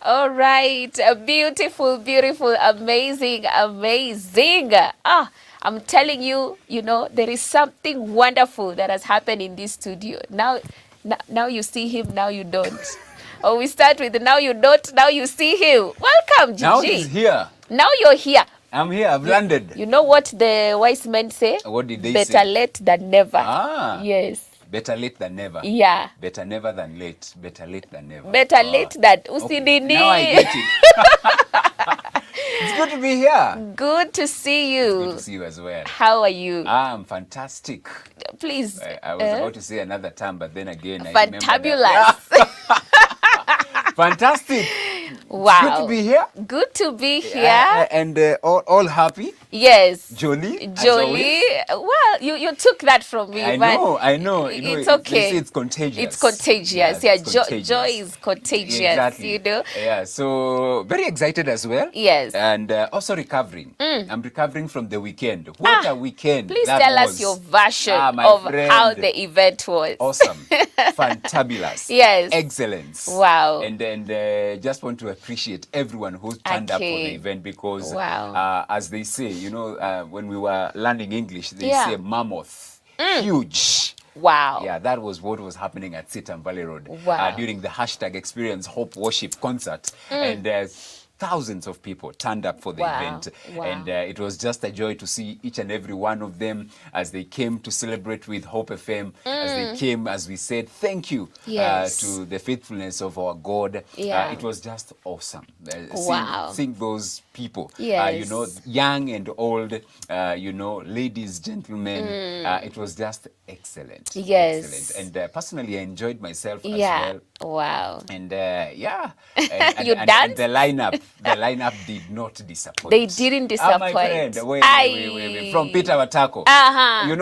All right. Beautiful, beautiful, amazing, amazing. I'm telling you, there is something wonderful that has happened in this studio. Now you see him, now you don't. Or we start with now you don't, now you see him. Welcome, Now he's Gigi. here. Now you're here. I'm here. I've landed. You know what the wise men say? What did they Better say? late than never. Yes. Better late than never. Yeah. Better never than late. Better late than never. Better late than usinini. Okay. Now I get it. It's good to be here. Good to see you. It's good to see you as well. How are you? I'm fantastic. Please. I was about to say another term, but then again, fantabulous. Fantastic. Wow. It's good to be here. Good to be here. And all happy. Yes. Jolly. Well, you took that from me. I know. It's okay. It's contagious. It's contagious. Yeah, joy is contagious. Exactly. Yeah, so very excited as well. Yes. And also recovering. I'm recovering from the weekend. What a weekend. Please tell us your version of how the event was. Awesome. Fantabulous. Yes. Excellence. Wow. And just want to appreciate everyone who turned up for the event because as they say, when we were learning English, they say mammoth, huge. Wow. Yeah, that was what was happening at Sitam Valley Road during the hashtag Experience Hope Worship concert. And thousands of people turned up for the event. And it was just a joy to see each and every one of them as they came to celebrate with Hope FM, as they came, as we said, thank you to the faithfulness of our God. It was just awesome. Seeing those people, young and old, ladies, gentlemen, it was just excellent. Yes. Excellent. And personally, I enjoyed myself as well. Wow. And and you danced? The lineup did not disappoint. They didn't disappoint. My friend, wait. From Peter Watako.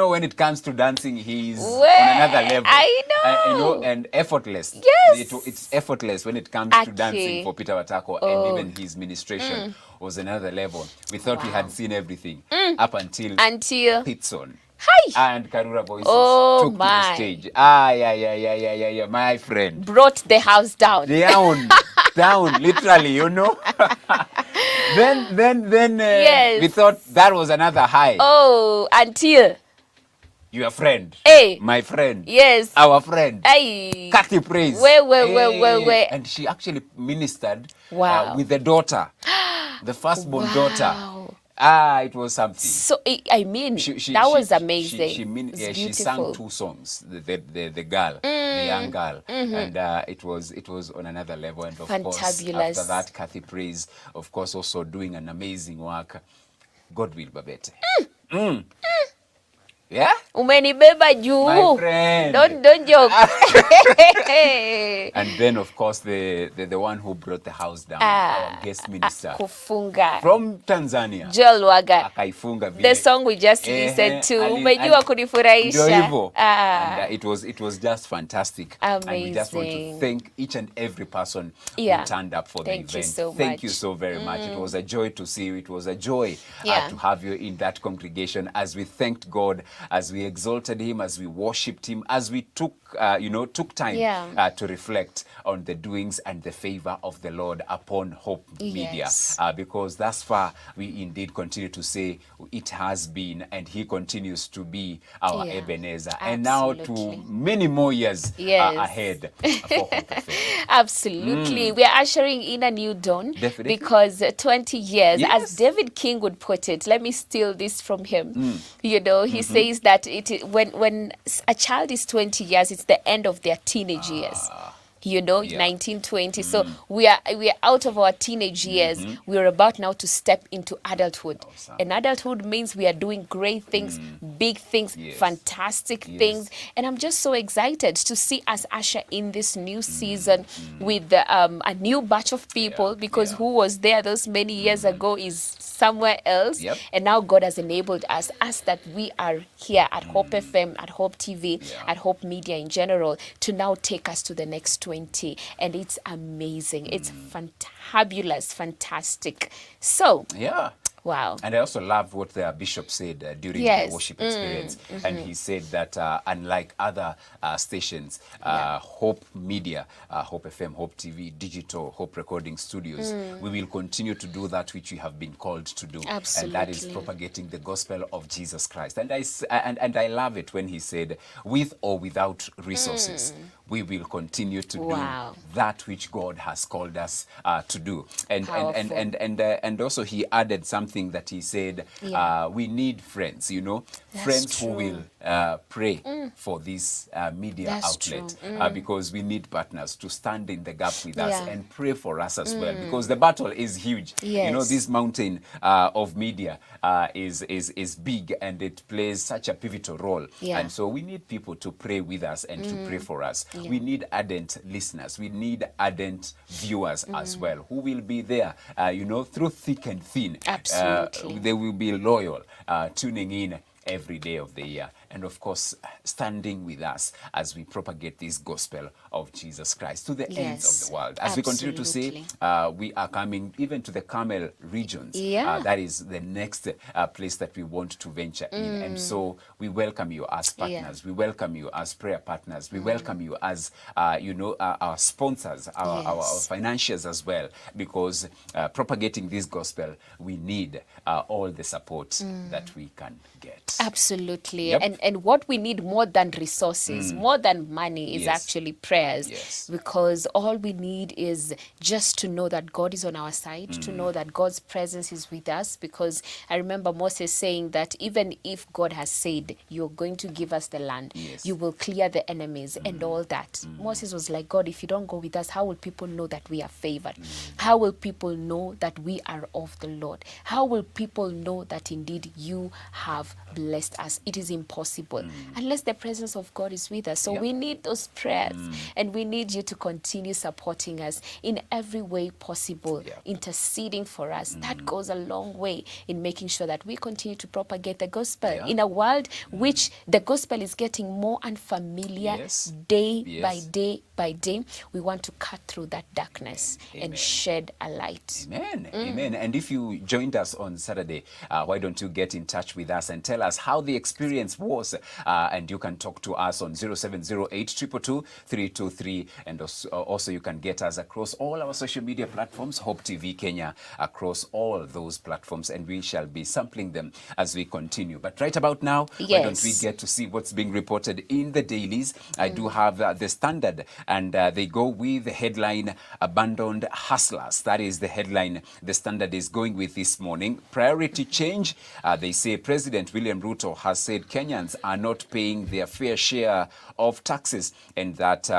When it comes to dancing, he's on another level. I know. And effortless. Yes. It's effortless when it comes to dancing for Peter Watako, and even his ministration was another level. We thought we had seen everything up until Pitson. Hi. And Karura Voices took to the stage. Yeah, my friend. Brought the house down. Down, literally, Then we thought that was another high. Until your friend. My friend. Yes. Our friend. Kathy Praise. Wait. And she actually ministered with the daughter, the firstborn daughter. It was something. So that was amazing. She sang 2 songs. The girl, the young girl, and it was on another level. And of course, after that, Kathy Praise, of course, also doing an amazing work. God will Babette. Yeah? Umenibeba juu. My friend. Don't joke. And then, of course, the one who brought the house down, our guest minister. Kufunga. From Tanzania. Joel Waga. Akaifunga vile. The song we just listened to. Umejua kunifurahisha. And it was just fantastic. Amazing. And we just want to thank each and every person who turned up for the event. Thank you so very much. It was a joy to see you. It was a joy to have you in that congregation as we thanked God, as we exalted him, as we worshipped him, as we took time to reflect on the doings and the favor of the Lord upon Hope Media. Because thus far, we indeed continue to say it has been, and he continues to be our Ebenezer. Absolutely. And now to many more years ahead for Hope FM. Absolutely. We are ushering in a new dawn. Definitely. Because 20 years, as David King would put it, let me steal this from him. He says that when a child is 20 years, it's the end of their teenage years. 1920. So we are out of our teenage years. We are about now to step into adulthood. Awesome. And adulthood means we are doing great things, big things, fantastic things. And I'm just so excited to see us usher in this new season with a new batch of people, because who was there those many years ago is somewhere else. And now God has enabled us that we are here at Hope FM, at Hope TV, at Hope Media in general, to now take us to the next 20. And it's amazing. It's fantabulous, fantastic. So, Wow. And I also love what the bishop said during the worship experience. And he said that unlike other stations, Hope Media, Hope FM, Hope TV, Digital, Hope Recording Studios, we will continue to do that which we have been called to do. Absolutely. And that is propagating the gospel of Jesus Christ. And I love it when he said, with or without resources, we will continue to do that which God has called us to do. And also he added something that he said, we need friends, you know, friends who will pray for this media outlet, because we need partners to stand in the gap with us and pray for us as well, because the battle is huge. You know, this mountain of media is big, and it plays such a pivotal role. And so we need people to pray with us and to pray for us. We need ardent listeners. We need ardent viewers as well, who will be there, you know, through thick and thin. Absolutely. They will be loyal, tuning in every day of the year, and of course standing with us as we propagate this gospel of Jesus Christ to the ends of the world. As we continue to say, we are coming even to the Carmel regions. That is the next place that we want to venture in. And so we welcome you as partners. We welcome you as prayer partners. We welcome you as you know, our sponsors, our financiers as well, because propagating this gospel, we need all the support that we can get. Absolutely. And what we need more than resources, more than money, is actually prayers. Because all we need is just to know that God is on our side, to know that God's presence is with us. Because I remember Moses saying that even if God has said, you're going to give us the land, you will clear the enemies and all that. Moses was like, God, if you don't go with us, how will people know that we are favored? How will people know that we are of the Lord? How will people know that indeed you have blessed us? It is impossible unless the presence of God is with us. So we need those prayers, and we need you to continue supporting us in every way possible, interceding for us. That goes a long way in making sure that we continue to propagate the gospel in a world which the gospel is getting more unfamiliar day by day by day. We want to cut through that darkness and shed a light. Amen. And if you joined us on Saturday, why don't you get in touch with us and tell us how the experience was? And you can talk to us on 0708 222 323. And also you can get us across all our social media platforms, Hope TV Kenya, across all those platforms. And we shall be sampling them as we continue. But right about now, why don't we get to see what's being reported in the dailies? I do have the Standard, and they go with the headline, Abandoned Hustlers. That is the headline the Standard is going with this morning. Priority change. They say President William Ruto has said Kenyans are not paying their fair share of taxes, and that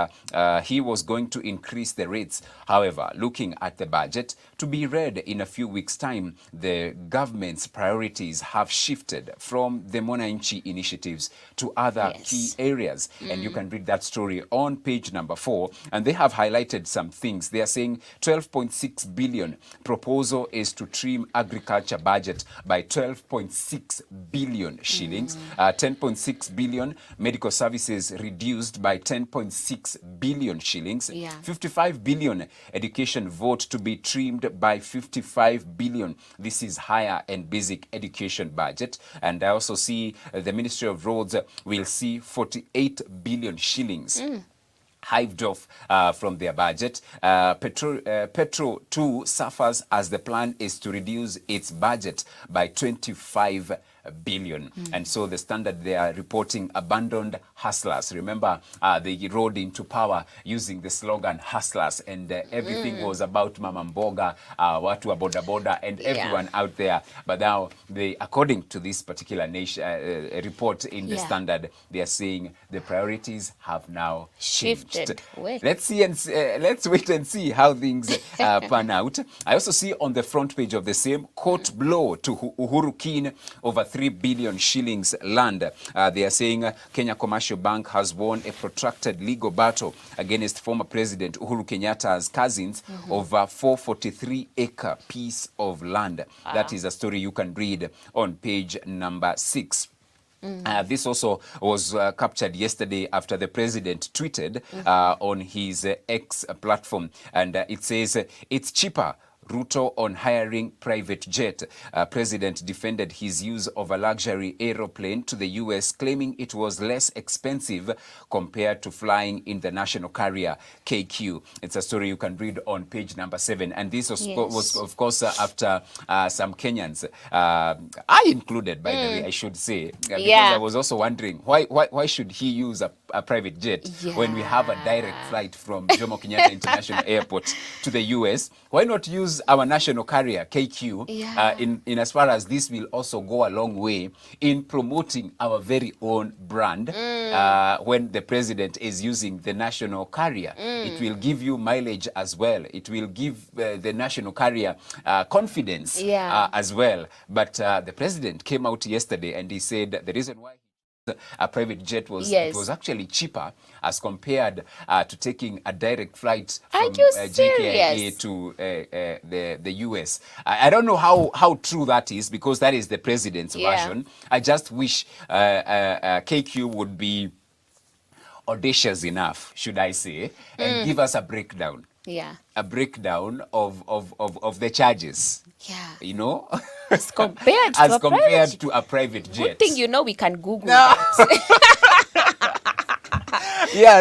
he was going to increase the rates. However, looking at the budget to be read in a few weeks' time, the government's priorities have shifted from the Mwananchi initiatives to other key areas. And you can read that story on page number 4. And they have highlighted some things. They are saying 12.6 billion proposal is to trim agriculture budget by 12.6 billion shillings. 10.6 billion medical services reduced by 10.6 billion shillings. 55 billion education vote to be trimmed by 55 billion. This is higher and basic education budget. And I also see the Ministry of Roads will see 48 billion shillings hived off from their budget. Petro 2 suffers as the plan is to reduce its budget by 25 billion. And so the Standard, they are reporting abandoned hustlers. Remember, they rode into power using the slogan hustlers, and everything was about Mama Mboga, watu wa boda boda, and everyone out there. But now, according to this particular report in the Standard, they are saying the priorities have now shifted. Let's see and let's wait and see how things pan out. I also see on the front page of the same, court blow to Uhuru Kin over 3 billion shillings land. They are saying Kenya Commercial Bank has won a protracted legal battle against former President Uhuru Kenyatta's cousins over 443-acre piece of land. That is a story you can read on page number 6. This also was captured yesterday after the president tweeted on his X platform, and it says, it's cheaper. Ruto on hiring private jet. President defended his use of a luxury aeroplane to the US, claiming it was less expensive compared to flying in the national carrier KQ. It's a story you can read on page number 7. And this was of course, after some Kenyans, I included, by the way, I should say, because I was also wondering, why should he use a private jet when we have a direct flight from Jomo Kenyatta International Airport to the US? Why not use our national carrier, KQ, in as far as this will also go a long way in promoting our very own brand when the president is using the national carrier. It will give you mileage as well. It will give the national carrier confidence as well. But the president came out yesterday and he said the reason why a private jet was it was actually cheaper as compared to taking a direct flight from JKIA to the US. I don't know how true that is, because that is the president's version. I just wish KQ would be audacious enough, should I say, and give us a breakdown. A breakdown of the charges. You know? As compared to a private jet. Good thing we can Google that.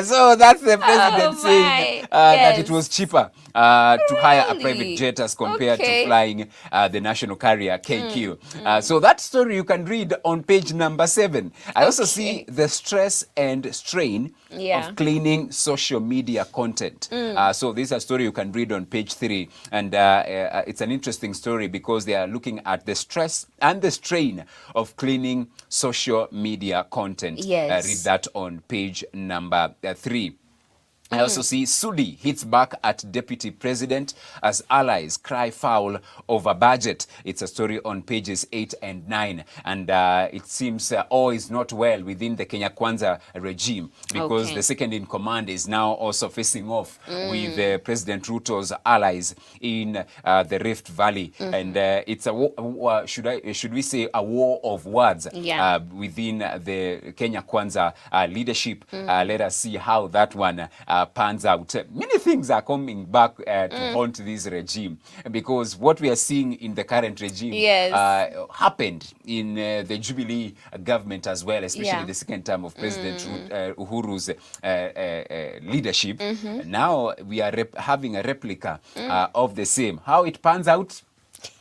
So that's the president saying that it was cheaper to hire a private jet as compared to flying the national carrier KQ. So that story you can read on page number 7. I also see the stress and strain of cleaning social media content. So this is a story you can read on page 3. And it's an interesting story because they are looking at the stress and the strain of cleaning social media content. Read that on page number 3. I also see Sudi hits back at deputy president as allies cry foul over budget. It's a story on pages 8 and 9. And it seems all is not well within the Kenya Kwanza regime, because the second in command is now also facing off with President Ruto's allies in the Rift Valley. And it's a should we say a war of words within the Kenya Kwanza leadership. Let us see how that one pans out. Many things are coming back to haunt this regime, because what we are seeing in the current regime happened in the Jubilee government as well, especially the second term of President Uhuru's leadership. Now we are having a replica of the same. How it pans out?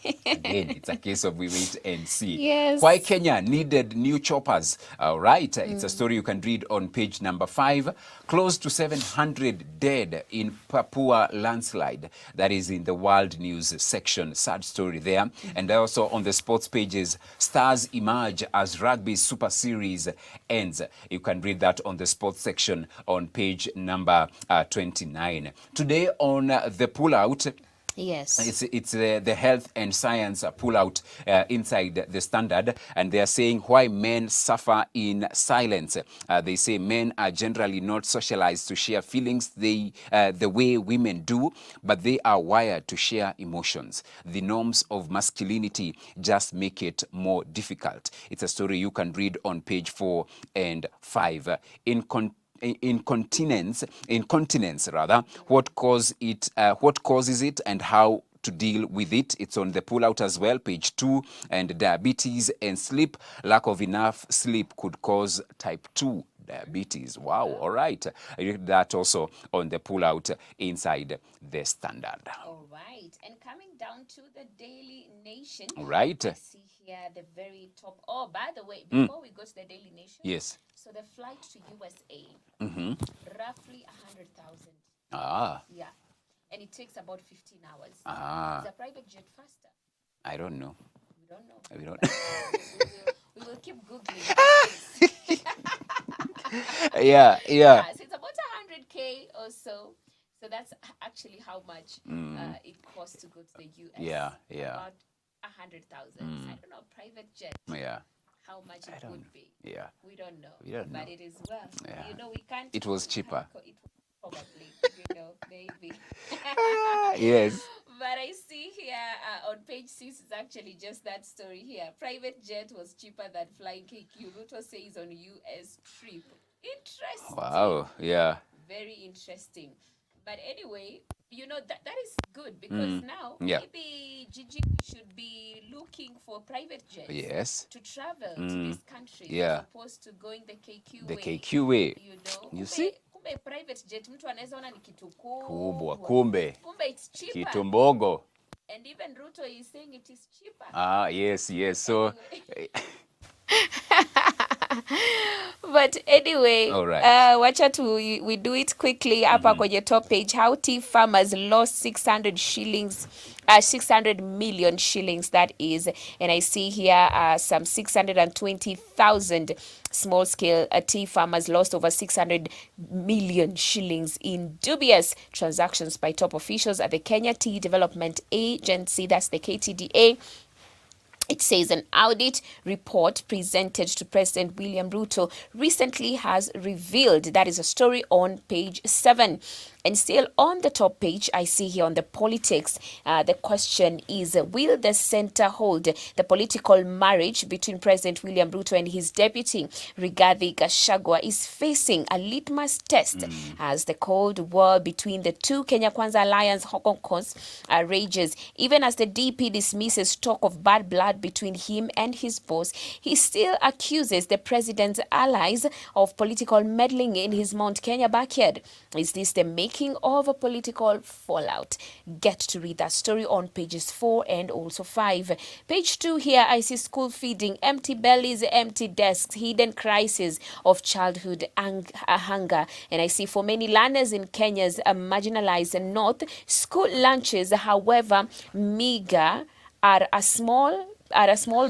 Again, it's a case of we wait and see. Why Kenya needed new choppers. All right, it's a story you can read on page number 5. Close to 700 dead in Papua landslide. That is in the world news section. Sad story there. And also on the sports pages, stars emerge as rugby super series ends. You can read that on the sports section on page number 29. Today on the pullout, it's the health and science pullout inside the Standard, and they are saying why men suffer in silence. They say men are generally not socialized to share feelings the way women do, but they are wired to share emotions. The norms of masculinity just make it more difficult. It's a story you can read on page 4 and 5. Incontinence, what causes it and how to deal with it. It's on the pullout as well, page 2. And diabetes and sleep. Lack of enough sleep could cause type 2 diabetes. Wow, all right. I read that also on the pullout inside the Standard. All right, and coming down to the Daily Nation. All right. I see here the very top. Oh, by the way, before we go to the Daily Nation. Yes. So the flight to USA, roughly 100,000. Yeah. And it takes about 15 hours. Is a private jet faster? I don't know. We don't know. We don't. we will keep Googling. Yeah. So it's about 100K or so. So that's actually how much it costs to go to the US. Yeah. About 100,000. I don't know, private jet. Yeah. How much it would be. Yeah. We don't know. But it is well. Yeah. We can't. It was cheaper. Probably, maybe. Yes. But I see here on page 6 is actually just that story here. Private jet was cheaper than flying KQ. Ruto says on US trip. Interesting. Wow. Yeah. Very interesting. But anyway, that is good because now maybe Gigi should be looking for private jets to travel to this country as opposed to going the KQ way. The KQ way. You see? Kumbe private jet mtu anaweza ona ni kitu kubwa. Kumbe it's cheaper. Kitu mbogo. And even Ruto is saying it is cheaper. Yes. So But anyway, wacha we do it quickly. Hapa kwenye top page, how tea farmers lost 600 million shillings, that is. And I see here some 620,000 small-scale tea farmers lost over 600 million shillings in dubious transactions by top officials at the Kenya Tea Development Agency, that's the KTDA. It says an audit report presented to President William Ruto recently has revealed. That is a story on page 7. And still on the top page, I see here on the politics, the question is, will the center hold the political marriage between President William Ruto and his deputy, Rigathi Gachagua, is facing a litmus test as the Cold War between the two Kenya Kwanza Alliance Hong Kong rages. Even as the DP dismisses talk of bad blood between him and his boss, he still accuses the president's allies of political meddling in his Mount Kenya backyard. Is this the making of a political fallout? Get to read that story on pages 4 and also 5. Page 2 here, I see school feeding, empty bellies, empty desks, hidden crisis of childhood hunger. And I see for many learners in Kenya's marginalized north, school lunches, however meager, are a small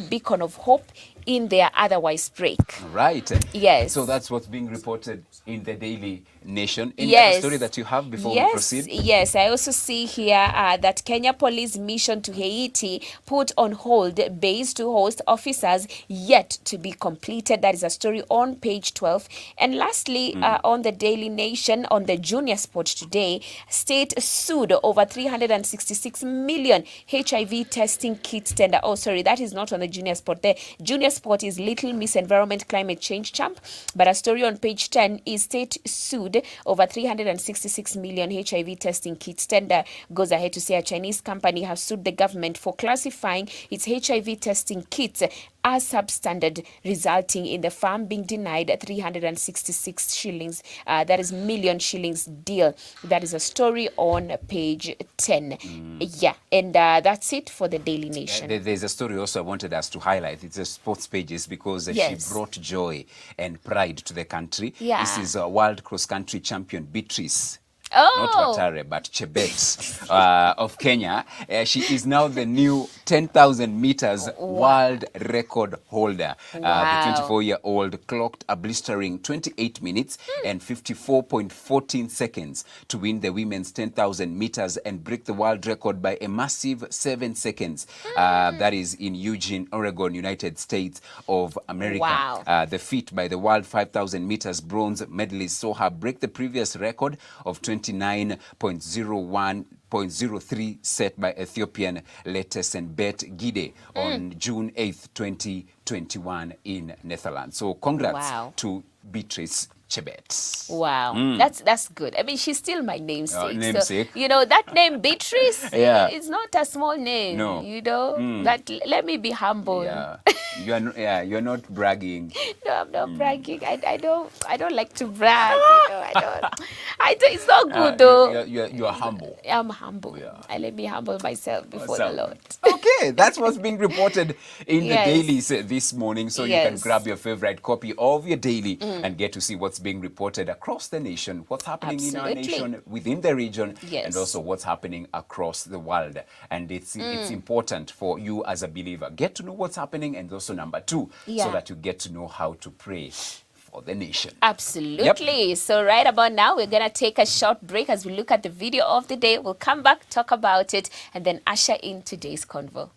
beacon of hope in their otherwise break. Right. Yes. So that's what's being reported in the Daily Nation. Any other story that you have before we proceed? Yes, I also see here that Kenya Police mission to Haiti put on hold base to host officers yet to be completed. That is a story on page 12. And lastly, on the Daily Nation, on the Junior Sport today, state sued over 366 million HIV testing kits tender. Oh, sorry, that is not on the Junior Sport. The Junior Sport is Little Miss Environment Climate Change Champ, but a story on page 10 is state sued over 366 million HIV testing kits tender. Goes ahead to say a Chinese company has sued the government for classifying its HIV testing kits as substandard, resulting in the firm being denied 366 shillings. That is million shillings deal. That is a story on page 10. Yeah, and that's it for the Daily Nation. There's a story also I wanted us to highlight. It's a sports pages because she brought joy and pride to the country. This is a world cross-country champion, Beatrice. Not Watare, but Chebet of Kenya. She is now the new 10,000 meters world record holder. The 24-year-old clocked a blistering 28 minutes and 54.14 seconds to win the women's 10,000 meters and break the world record by a massive 7 seconds. That is in Eugene, Oregon, United States of America. The feat by the world 5,000 meters bronze medalist saw her break the previous record of 29.03 set by Ethiopian Letesenbet Gide on June 8th, 2021 in Netherlands. So congrats to Beatrice Chebet. Wow, that's good. I mean, she's still my namesake. So, that name Beatrice is not a small name. No. That let me be humble. You're not bragging. No, I'm not bragging. I don't like to brag. It's not good though. You're humble. I'm humble. I let me humble myself before the Lord. Okay, that's what's being reported in the dailies this morning. So you can grab your favorite copy of your daily and get to see what's being reported across the nation, what's happening in our nation, within the region, and also what's happening across the world. And it's important for you as a believer. Get to know what's happening, and also number 2, so that you get to know how to pray for the nation. Absolutely. So right about now, we're going to take a short break as we look at the video of the day. We'll come back, talk about it, and then usher in today's convo.